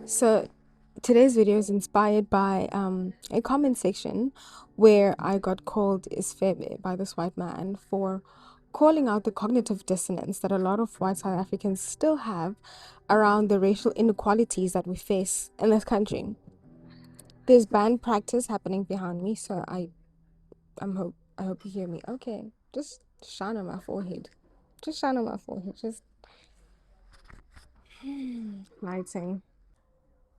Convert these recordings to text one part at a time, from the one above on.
So today's video is inspired by a comment section where I got called Isfebe by this white man for calling out the cognitive dissonance that a lot of white South Africans still have around the racial inequalities that we face in this country. There's band practice happening behind me, so I hope you hear me. Okay, just shine on my forehead. Just shine on my forehead. Just lighting.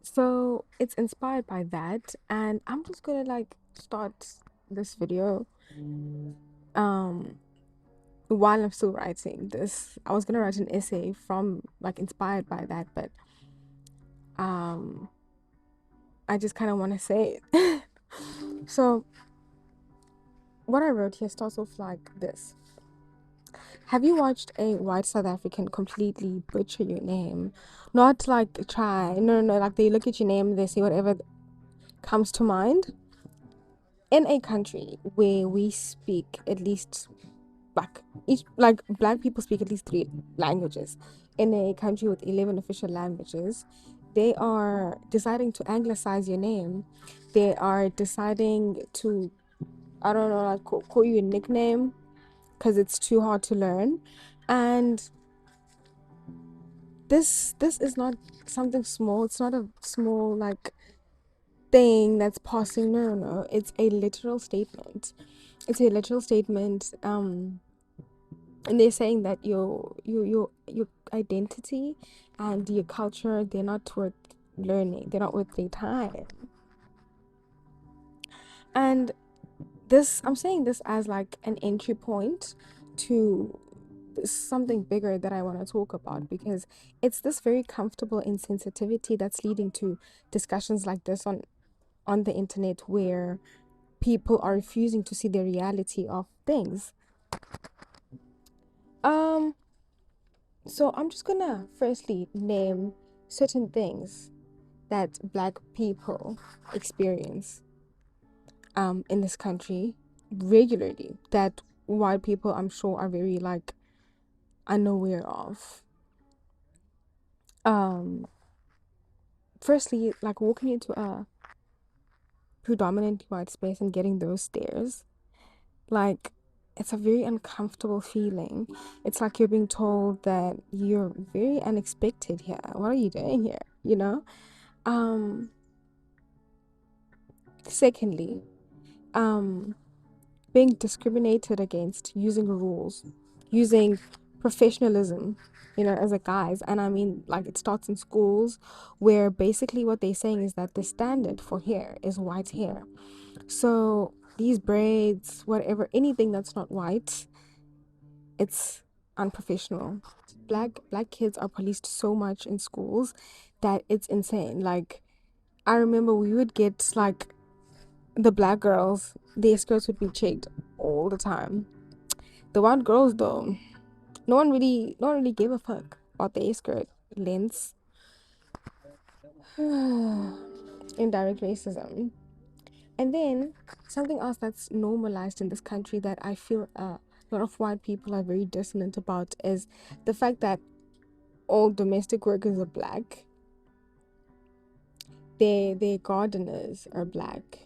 So it's inspired by that, and I'm just gonna like start this video um while I'm still writing this. I was gonna write an essay from like inspired by that, but um I just kind of want to say it. So what I wrote here starts off like this. Have you watched a white South African completely butcher your name? Not like try, no, like they look at your name, they say whatever comes to mind. In a country where we speak at least like black people speak at least three languages, in a country with 11 official languages, they are deciding to anglicize your name. They are deciding to, I don't know, like call you a nickname because it's too hard to learn. And this is not something small. It's not a small like thing that's passing. No, it's a literal statement. It's a literal statement. And they're saying that your identity and your culture, they're not worth learning. They're not worth their time. And this, I'm saying this as like an entry point to something bigger that I want to talk about, because it's this very comfortable insensitivity that's leading to discussions like this on the internet, where people are refusing to see the reality of things. um So I'm just gonna firstly name certain things that black people experience in this country regularly, that white people, I'm sure, are very like unaware of. Um Firstly, like walking into a predominantly white space and getting those stares, like it's a very uncomfortable feeling. It's like you're being told that you're very unexpected here. What are you doing here? You know? Um Secondly, um being discriminated against using rules, using professionalism, as a guise. And I mean, like, it starts in schools, where basically what they're saying is that the standard for hair is white hair. So these braids, whatever, anything that's not white, it's unprofessional. Black kids are policed so much in schools that it's insane. Like, I remember we would get like the black girls, their skirts would be checked all the time. The white girls, though, no one really gave a fuck about their skirt lengths. Indirect racism. And then something else that's normalized in this country that I feel a lot of white people are very dissonant about is the fact that all domestic workers are black. Their gardeners are black.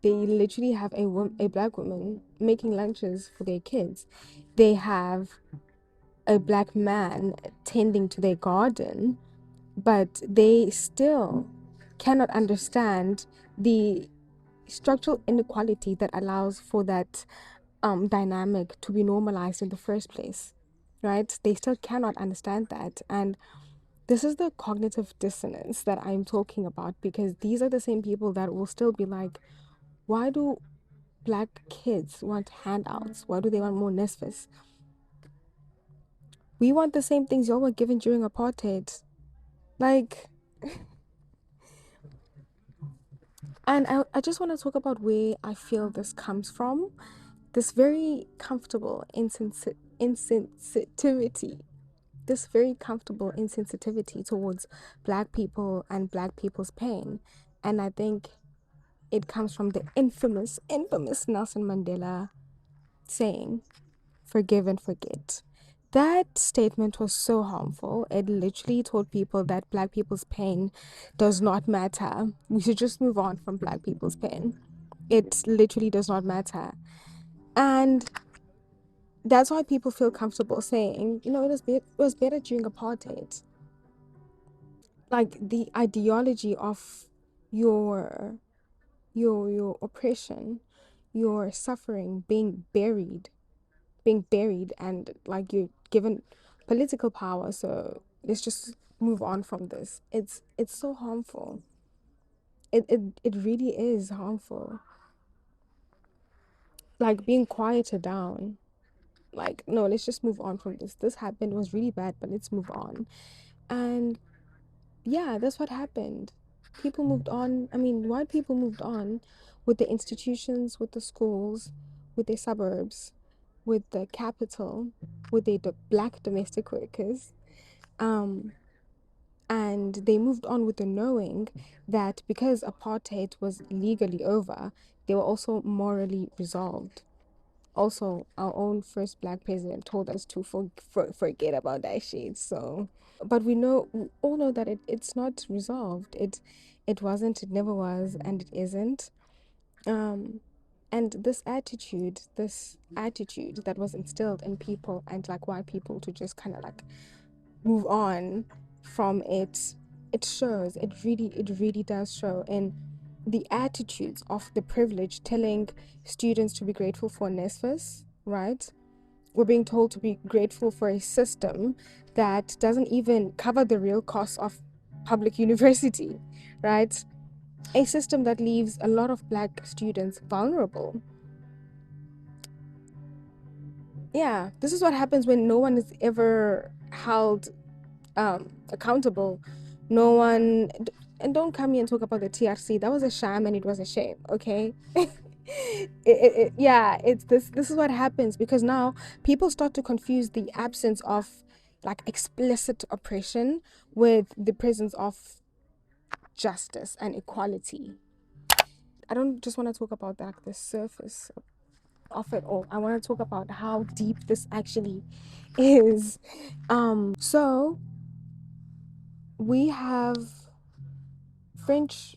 They literally have a black woman making lunches for their kids. They have a black man tending to their garden, but they still cannot understand the structural inequality that allows for that dynamic to be normalized in the first place, right? They still cannot understand that. And this is the cognitive dissonance that I'm talking about, because these are the same people that will still be like, why do black kids want handouts? Why do they want more nesfis? We want the same things y'all were given during apartheid. Like, and I just want to talk about where I feel this comes from. This very comfortable insensitivity. This very comfortable insensitivity towards black people and black people's pain. And I think it comes from the infamous Nelson Mandela saying, forgive and forget. That statement was so harmful. It literally told people that black people's pain does not matter. We should just move on from black people's pain. It literally does not matter. And that's why people feel comfortable saying, it was better during apartheid. Like the ideology of your your oppression, your suffering being buried, and like you're given political power. So let's just move on from this. It's so harmful. It really is harmful. Like being quieted down. Like, no, let's just move on from this. This happened, it was really bad, but let's move on. And yeah, that's what happened. People moved on. I mean, white people moved on with the institutions, with the schools, with their suburbs, with the capital, with the black domestic workers. Um, and they moved on with the knowing that because apartheid was legally over, they were also morally resolved. Also, our own first black president told us to forget about that shit. So, but we all know that it's not resolved. It wasn't, it never was, and it isn't. Um, and this attitude that was instilled in people and like white people to just kind of like move on from it, it really does show in the attitudes of the privileged telling students to be grateful for NSFAS, right? We're being told to be grateful for a system that doesn't even cover the real costs of public university, right? A system that leaves a lot of black students vulnerable. Yeah, this is what happens when no one is ever held accountable. No one, and don't come here and talk about the TRC. That was a sham and it was a shame, okay? Yeah, it's this is what happens because now people start to confuse the absence of like explicit oppression with the presence of justice and equality. I don't just want to talk about like the surface of it all. I want to talk about how deep this actually is. So we have French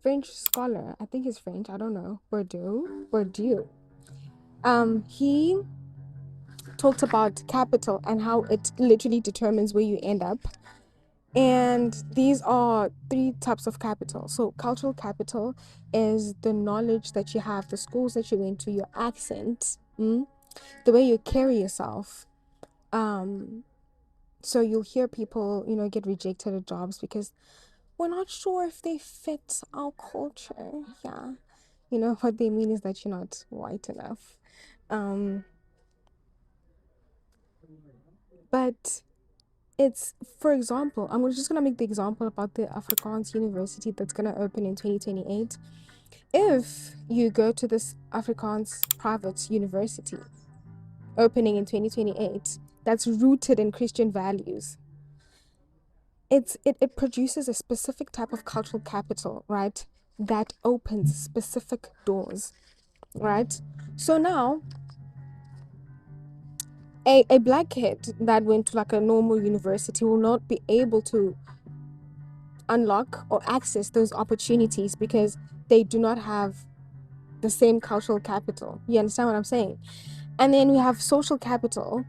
French scholar, I think he's French, I don't know, Bourdieu. He talked about capital and how it literally determines where you end up. And these are three types of capital. So cultural capital is the knowledge that you have, the schools that you went to, your accent, the way you carry yourself. So you'll hear people, get rejected at jobs because we're not sure if they fit our culture. Yeah. What they mean is that you're not white enough. Um, but it's, for example, I'm just going to make the example about the Afrikaans university that's going to open in 2028. If you go to this Afrikaans private university opening in 2028, that's rooted in Christian values, it produces a specific type of cultural capital, right? That opens specific doors, right? So now a black kid that went to like a normal university will not be able to unlock or access those opportunities because they do not have the same cultural capital. You understand what I'm saying? And then we have social capital,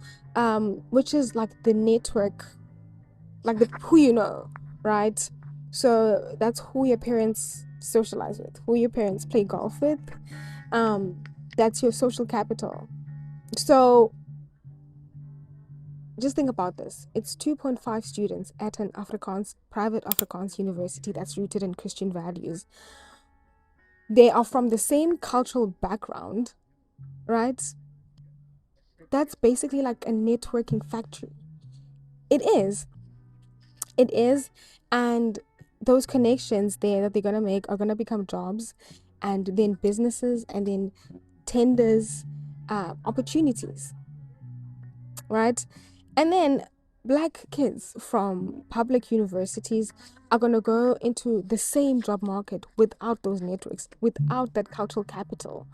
which is like the network, like the who you know, right? So that's who your parents socialize with, who your parents play golf with. That's your social capital. So just think about this. It's 2.5 students at an private Afrikaans university that's rooted in Christian values. They are from the same cultural background, right? That's basically like a networking factory. It is. It is. And those connections there that they're going to make are going to become jobs and then businesses and then tenders, opportunities, right? And then black kids from public universities are going to go into the same job market without those networks, without that cultural capital.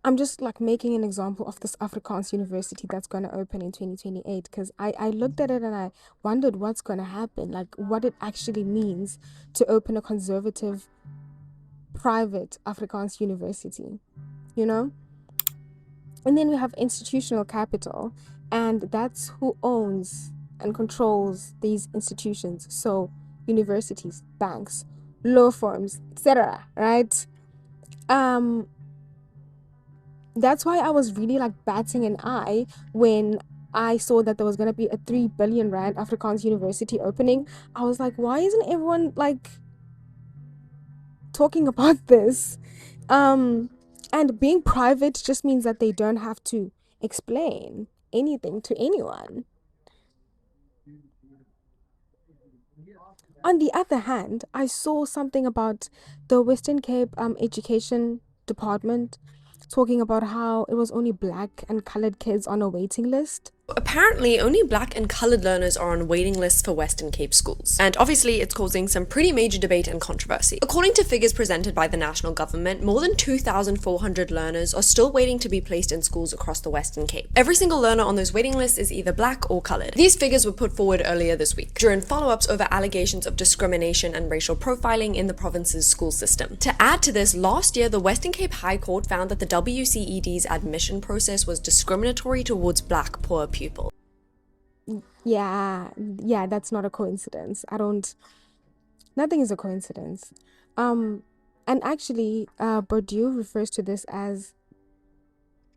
I'm just like making an example of this Afrikaans university that's going to open in 2028, because I looked at it and I wondered what's going to happen, like what it actually means to open a conservative private Afrikaans university, you know? And then we have institutional capital, and that's who owns and controls these institutions. So universities, banks, law firms, etc. Right? Um, that's why I was really like batting an eye when I saw that there was gonna be a 3 billion rand Afrikaans university opening. I was like, why isn't everyone like talking about this? And being private just means that they don't have to explain anything to anyone. On the other hand, I saw something about the Western Cape education department talking about how it was only black and colored kids on a waiting list. Apparently, only black and coloured learners are on waiting lists for Western Cape schools. And obviously, it's causing some pretty major debate and controversy. According to figures presented by the national government, more than 2,400 learners are still waiting to be placed in schools across the Western Cape. Every single learner on those waiting lists is either black or coloured. These figures were put forward earlier this week during follow-ups over allegations of discrimination and racial profiling in the province's school system. To add to this, last year, the Western Cape High Court found that the WCED's admission process was discriminatory towards black poor pupils. Yeah, that's not a coincidence. Nothing is a coincidence. Um, and actually, Bourdieu refers to this as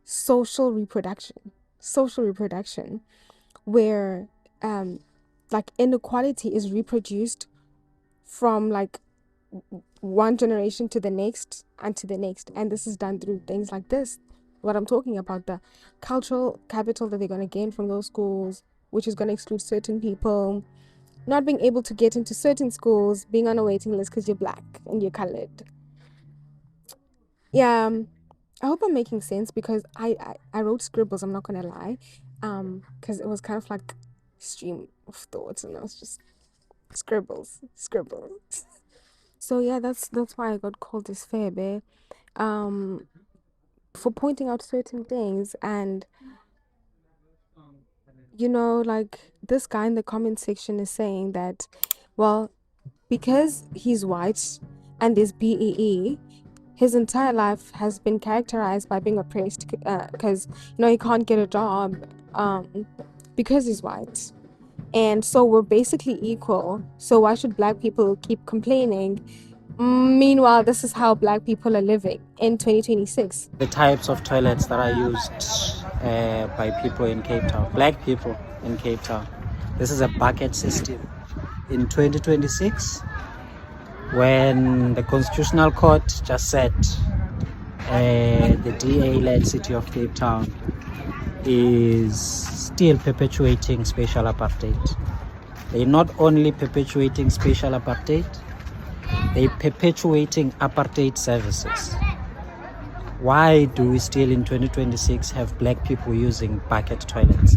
social reproduction. Social reproduction, where like inequality is reproduced from like one generation to the next and to the next. And this is done through things like this. What I'm talking about, the cultural capital that they're going to gain from those schools, which is going to exclude certain people, not being able to get into certain schools, being on a waiting list because you're black and you're colored. Yeah, I hope I'm making sense, because I wrote scribbles, I'm not going to lie, because it was kind of like stream of thoughts, and I was just scribbles. So yeah, that's why I got called this fair bear, um, for pointing out certain things. And like this guy in the comment section is saying that, well, because he's white and there's BEE, his entire life has been characterized by being oppressed, because he can't get a job because he's white. And so we're basically equal. So why should black people keep complaining? Meanwhile, this is how black people are living in 2026. The types of toilets that are used by people in Cape Town, black people in Cape Town. This is a bucket system. In 2026, when the Constitutional Court just said the DA-led city of Cape Town is still perpetuating spatial apartheid. They're not only perpetuating spatial apartheid, they're perpetuating apartheid services. Why do we still in 2026 have black people using bucket toilets?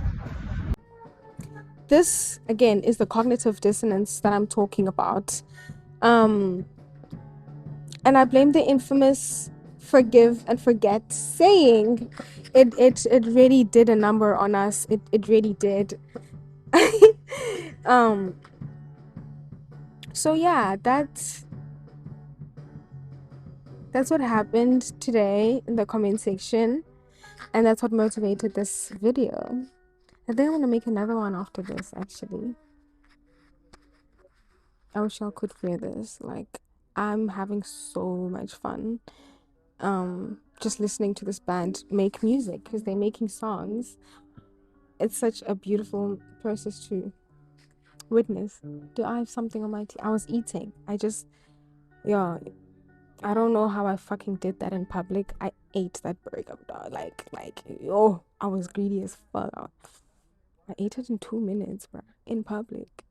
This, again, is the cognitive dissonance that I'm talking about. And I blame the infamous forgive and forget saying. It really did a number on us. It really did. So yeah, that's what happened today in the comment section, and that's what motivated this video. I think I'm gonna make another one after this, actually. I wish y'all could hear this. Like, I'm having so much fun just listening to this band make music, because they're making songs. It's such a beautiful process to witness. Do I have something on my teeth? I was eating. Yeah, I don't know how I fucking did that in public. I ate that burger, dog. Oh, I was greedy as fuck. I ate it in 2 minutes, bro, in public.